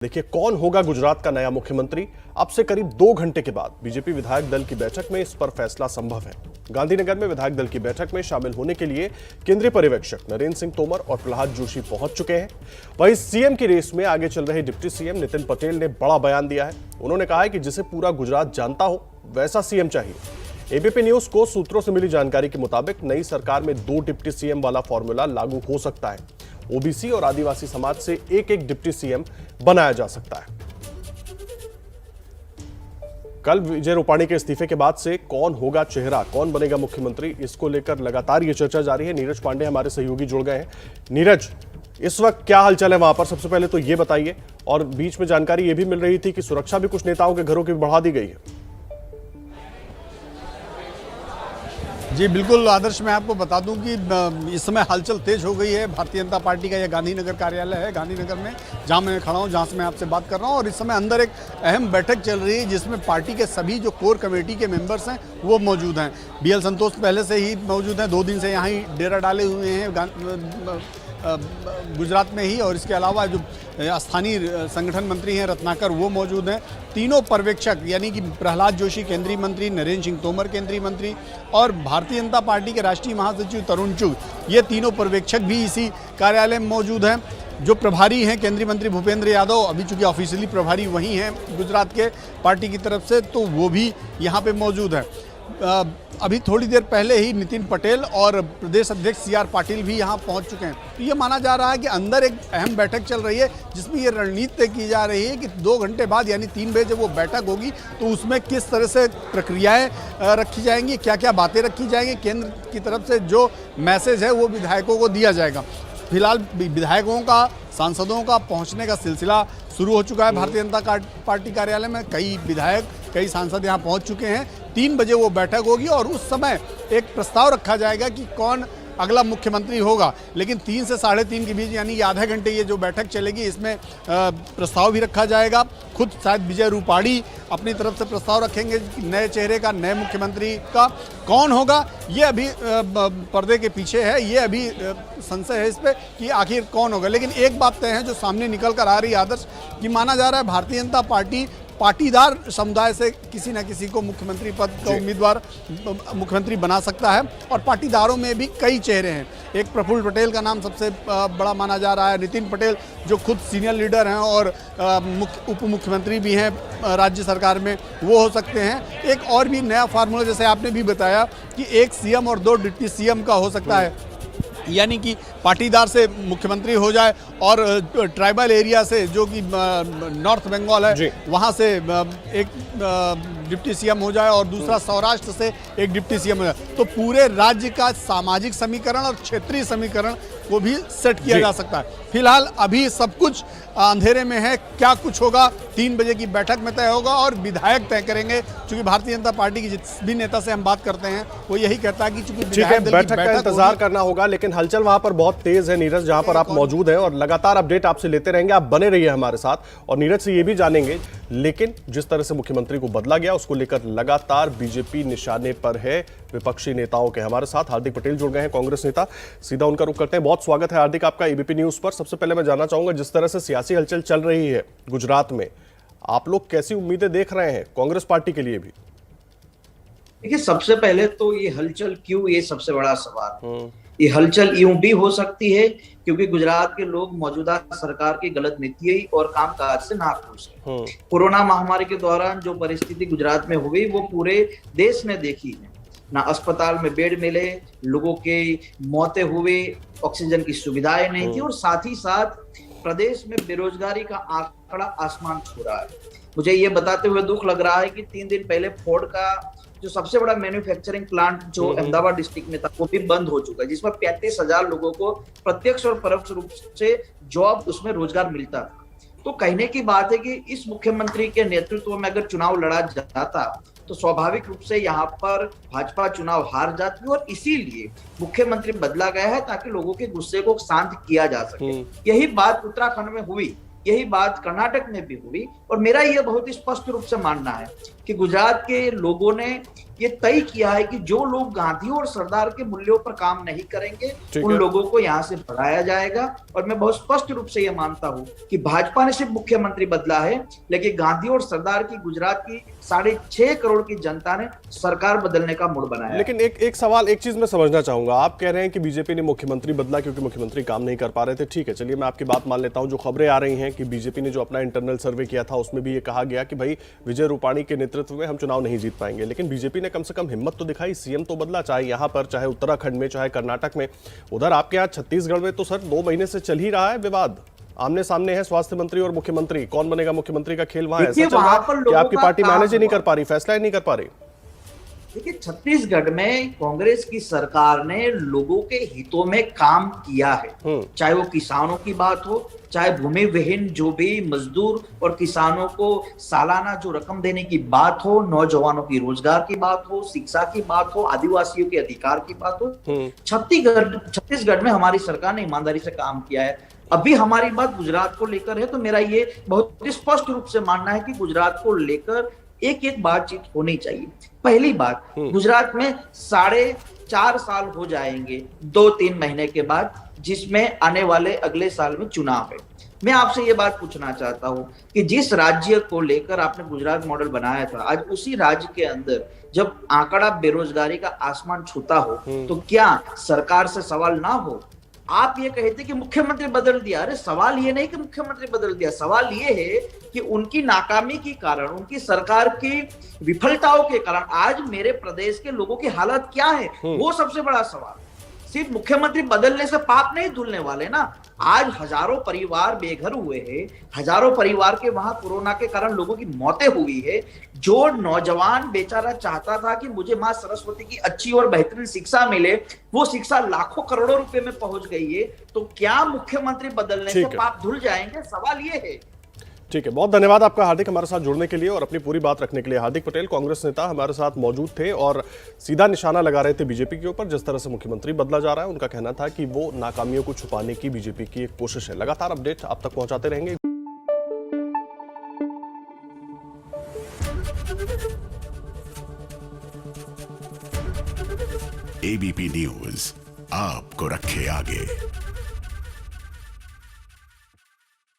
देखिए कौन होगा गुजरात का नया मुख्यमंत्री। अब से करीब 2 घंटे के बाद बीजेपी विधायक दल की बैठक में इस पर फैसला संभव है। गांधीनगर में विधायक दल की बैठक में शामिल होने के लिए केंद्रीय पर्यवेक्षक नरेंद्र सिंह तोमर और प्रहलाद जोशी पहुंच चुके हैं। वहीं सीएम की रेस में आगे चल रहे डिप्टी सीएम नितिन पटेल ने बड़ा बयान दिया है। उन्होंने कहा है कि जिसे पूरा गुजरात जानता हो वैसा सीएम चाहिए। एबीपी न्यूज को सूत्रों से मिली जानकारी के मुताबिक नई सरकार में 2 डिप्टी सीएम वाला फॉर्मूला लागू हो सकता है। ओबीसी और आदिवासी समाज से एक एक डिप्टी सीएम बनाया जा सकता है। कल विजय रूपाणी के इस्तीफे के बाद से कौन होगा चेहरा, कौन बनेगा मुख्यमंत्री, इसको लेकर लगातार ये चर्चा जारी है। नीरज पांडे हमारे सहयोगी जुड़ गए हैं। नीरज, इस वक्त क्या हालचाल है वहां पर, सबसे पहले तो ये बताइए। और बीच में जानकारी ये भी मिल रही थी कि सुरक्षा भी कुछ नेताओं के घरों की बढ़ा दी गई है। जी बिल्कुल आदर्श, मैं आपको बता दूं कि इस समय हलचल तेज हो गई है। भारतीय जनता पार्टी का यह गांधीनगर कार्यालय है, गांधीनगर में जहां मैं खड़ा हूं, जहां से मैं आपसे बात कर रहा हूं। और इस समय अंदर एक अहम बैठक चल रही है जिसमें पार्टी के सभी जो कोर कमेटी के मेंबर्स हैं वो मौजूद हैं। बीएल संतोष पहले से ही मौजूद हैं, 2 दिन से यहाँ ही डेरा डाले हुए हैं गुजरात में ही। और इसके अलावा जो स्थानीय संगठन मंत्री हैं रत्नाकर, वो मौजूद हैं। तीनों पर्यवेक्षक यानी कि प्रहलाद जोशी केंद्रीय मंत्री, नरेंद्र सिंह तोमर केंद्रीय मंत्री और भारतीय जनता पार्टी के राष्ट्रीय महासचिव तरुण चुग, ये तीनों पर्यवेक्षक भी इसी कार्यालय में मौजूद हैं। जो प्रभारी हैं केंद्रीय मंत्री भूपेंद्र यादव, अभी चूंकि ऑफिशियली प्रभारी वही हैं गुजरात के पार्टी की तरफ से, तो वो भी यहाँ पे मौजूद है। अभी थोड़ी देर पहले ही नितिन पटेल और प्रदेश अध्यक्ष सीआर पाटिल भी यहाँ पहुँच चुके हैं। तो ये माना जा रहा है कि अंदर एक अहम बैठक चल रही है जिसमें ये रणनीति तय की जा रही है कि 2 घंटे बाद यानी 3 बजे जब वो बैठक होगी तो उसमें किस तरह से प्रक्रियाएं रखी जाएंगी, क्या क्या बातें रखी जाएंगी, केंद्र की तरफ से जो मैसेज है वो विधायकों को दिया जाएगा। फिलहाल विधायकों का, सांसदों का पहुंचने का सिलसिला शुरू हो चुका है। भारतीय जनता पार्टी कार्यालय में कई विधायक, कई सांसद यहां पहुंच चुके हैं। 3 बजे वो बैठक होगी और उस समय एक प्रस्ताव रखा जाएगा कि कौन अगला मुख्यमंत्री होगा। लेकिन 3 से 3:30 के बीच यानी कि आधे घंटे ये जो बैठक चलेगी, इसमें प्रस्ताव भी रखा जाएगा। खुद शायद विजय रूपाणी अपनी तरफ से प्रस्ताव रखेंगे कि नए चेहरे का, नए मुख्यमंत्री का कौन होगा। ये अभी पर्दे के पीछे है, ये अभी संशय है इस पर कि आखिर कौन होगा। लेकिन एक बात तय है जो सामने निकल कर आ रही है आदर्श, कि माना जा रहा है भारतीय जनता पार्टी पाटीदार समुदाय से किसी न किसी को मुख्यमंत्री पद का उम्मीदवार मुख्यमंत्री बना सकता है। और पाटीदारों में भी कई चेहरे हैं। एक प्रफुल्ल पटेल का नाम सबसे बड़ा माना जा रहा है। नितिन पटेल जो खुद सीनियर लीडर हैं और उप मुख्यमंत्री भी हैं राज्य सरकार में, वो हो सकते हैं। एक और भी नया फार्मूला जैसे आपने भी बताया कि 1 सीएम और 2 डिप्टी सीएम का हो सकता है, यानी कि पाटीदार से मुख्यमंत्री हो जाए और ट्राइबल एरिया से जो कि नॉर्थ बंगाल है वहाँ से एक डिप्टी सीएम हो जाए और दूसरा सौराष्ट्र से एक डिप्टी सीएम हो जाए। तो पूरे राज्य का सामाजिक समीकरण और क्षेत्रीय समीकरण को भी सेट किया जा सकता है। फिलहाल अभी सब कुछ अंधेरे में है, क्या कुछ होगा 3 बजे की बैठक में तय होगा और विधायक तय करेंगे। क्योंकि भारतीय जनता पार्टी के जिस भी नेता से हम बात करते हैं वो यही कहता है कि चूंकि बैठक का इंतजार करना होगा। लेकिन हलचल वहां पर बहुत तेज है नीरज, जहां पर आप मौजूद हैं और लगातार अपडेट आपसे लेते रहेंगे। आप बने रहिए हमारे साथ और नीरज से ये भी जानेंगे। लेकिन जिस तरह से मुख्यमंत्री को बदला गया उसको लेकर लगातार बीजेपी निशाने पर है विपक्षी नेताओं के। हमारे साथ हार्दिक पटेल जुड़ गए हैं, कांग्रेस नेता। सीधा उनका रुख करते हैं। बहुत स्वागत है हार्दिक आपका एबीपी न्यूज पर। सबसे पहले मैं जानना चाहूंगा, जिस तरह से सियासी हलचल चल रही है गुजरात में, आप लोग कैसी उम्मीदें देख रहे हैं कांग्रेस पार्टी के लिए भी? देखिए, सबसे पहले तो ये हलचल क्यों, ये सबसे बड़ा सवाल। ये हलचल यूं भी हो सकती है क्योंकि गुजरात के लोग मौजूदा सरकार की गलत नीति और कामकाज से नाखुश हैं। कोरोना महामारी के दौरान जो परिस्थिति गुजरात में हुई वो पूरे देश ने देखी है। ना अस्पताल में बेड मिले, लोगों की मौतें हुई, ऑक्सीजन की सुविधाएं नहीं थी और साथ ही साथ प्रदेश में बेरोजगारी का आंकड़ा आसमान छू रहा है। मुझे ये बताते हुए दुख लग रहा है कि 3 दिन पहले फोर्ड का जो सबसे बड़ा मैन्युफैक्चरिंग प्लांट जो अहमदाबाद डिस्ट्रिक्ट में था वो भी बंद हो चुका है, जिसमें 35,000 लोगों को प्रत्यक्ष और परोक्ष रूप से जॉब, उसमें रोजगार मिलता था। तो कहने की बात है कि इस मुख्यमंत्री के नेतृत्व में अगर चुनाव लड़ा जाता तो स्वाभाविक रूप से यहाँ पर भाजपा चुनाव हार जाती और इसीलिए मुख्यमंत्री बदला गया है ताकि लोगों के गुस्से को शांत किया जा सके। यही बात उत्तराखंड में हुई, यही बात कर्नाटक में भी हुई और मेरा यह बहुत स्पष्ट रूप से मानना है कि गुजरात के लोगों ने ये तय किया है कि जो लोग गांधी और सरदार के मूल्यों पर काम नहीं करेंगे ठीक उन है। लोगों को यहां से भगाया जाएगा। और मैं बहुत स्पष्ट रूप से यह मानता हूं कि भाजपा ने सिर्फ मुख्यमंत्री बदला है, लेकिन गांधी और सरदार की गुजरात की 6.5 करोड़ की जनता ने सरकार बदलने का मूड बनाया है। लेकिन एक सवाल, एक चीज मैं समझना चाहूंगा। आप कह रहे हैं कि बीजेपी ने मुख्यमंत्री बदला क्योंकि मुख्यमंत्री काम नहीं कर पा रहे थे। ठीक है, चलिए मैं आपकी बात मान लेता हूं। जो खबरें आ रही हैं कि बीजेपी ने जो अपना इंटरनल सर्वे किया था उसमें भी ये कहा गया कि भाई विजय रूपाणी के नेतृत्व में हम चुनाव नहीं जीत पाएंगे, लेकिन बीजेपी ने कम से कम हिम्मत तो दिखाई, सीएम तो बदला, चाहे यहां पर, चाहे उत्तराखंड में, चाहे कर्नाटक में। उधर आपके यहाँ छत्तीसगढ़ में तो सर 2 महीने से चल ही रहा है विवाद, आमने सामने है स्वास्थ्य मंत्री और मुख्यमंत्री, कौन बनेगा मुख्यमंत्री का खेल वहां ऐसा चल रहा है कि आपकी पार्टी मैनेज ही नहीं कर पा रही, फैसला ही नहीं कर पा रही। देखिए, छत्तीसगढ़ में कांग्रेस की सरकार ने लोगों के हितों में काम किया है, चाहे वो किसानों की बात हो, चाहे भूमि विहीन जो भी मजदूर और किसानों को सालाना जो रकम देने की बात हो, नौजवानों की रोजगार की बात हो, शिक्षा की बात हो, आदिवासियों के अधिकार की बात हो। छत्तीसगढ़ में हमारी सरकार ने ईमानदारी से काम किया है। अभी हमारी बात गुजरात को लेकर है, तो मेरा ये बहुत स्पष्ट रूप से मानना है कि गुजरात को लेकर एक बातचीत होनी चाहिए। पहली बात, गुजरात में 4.5 साल हो जाएंगे 2-3 महीने के बाद, जिसमें आने वाले अगले साल में चुनाव है। मैं आपसे ये बात पूछना चाहता हूं कि जिस राज्य को लेकर आपने गुजरात मॉडल बनाया था, आज उसी राज्य के अंदर जब आंकड़ा बेरोजगारी का आसमान छूता हो, तो क्या सरकार से सवाल ना हो? आप ये कहते कि मुख्यमंत्री बदल दिया। अरे सवाल ये नहीं कि मुख्यमंत्री बदल दिया, सवाल ये है कि उनकी नाकामी के कारण, उनकी सरकार की विफलताओं के कारण आज मेरे प्रदेश के लोगों की हालत क्या है, वो सबसे बड़ा सवाल। सिर्फ मुख्यमंत्री बदलने से पाप नहीं धुलने वाले ना। आज हजारों परिवार बेघर हुए हैं, हजारों परिवार के वहां कोरोना के कारण लोगों की मौतें हुई है। जो नौजवान बेचारा चाहता था कि मुझे मां सरस्वती की अच्छी और बेहतरीन शिक्षा मिले, वो शिक्षा लाखों करोड़ों रुपए में पहुंच गई है। तो क्या मुख्यमंत्री बदलने से पाप धुल जाएंगे? सवाल ये है। ठीक है, बहुत धन्यवाद आपका हार्दिक हमारे साथ जुड़ने के लिए और अपनी पूरी बात रखने के लिए। हार्दिक पटेल कांग्रेस नेता हमारे साथ मौजूद थे और सीधा निशाना लगा रहे थे बीजेपी के ऊपर। जिस तरह से मुख्यमंत्री बदला जा रहा है, उनका कहना था कि वो नाकामियों को छुपाने की बीजेपी की एक कोशिश है। लगातार अपडेट आप तक पहुंचाते रहेंगे। एबीपी न्यूज आपको रखे आगे।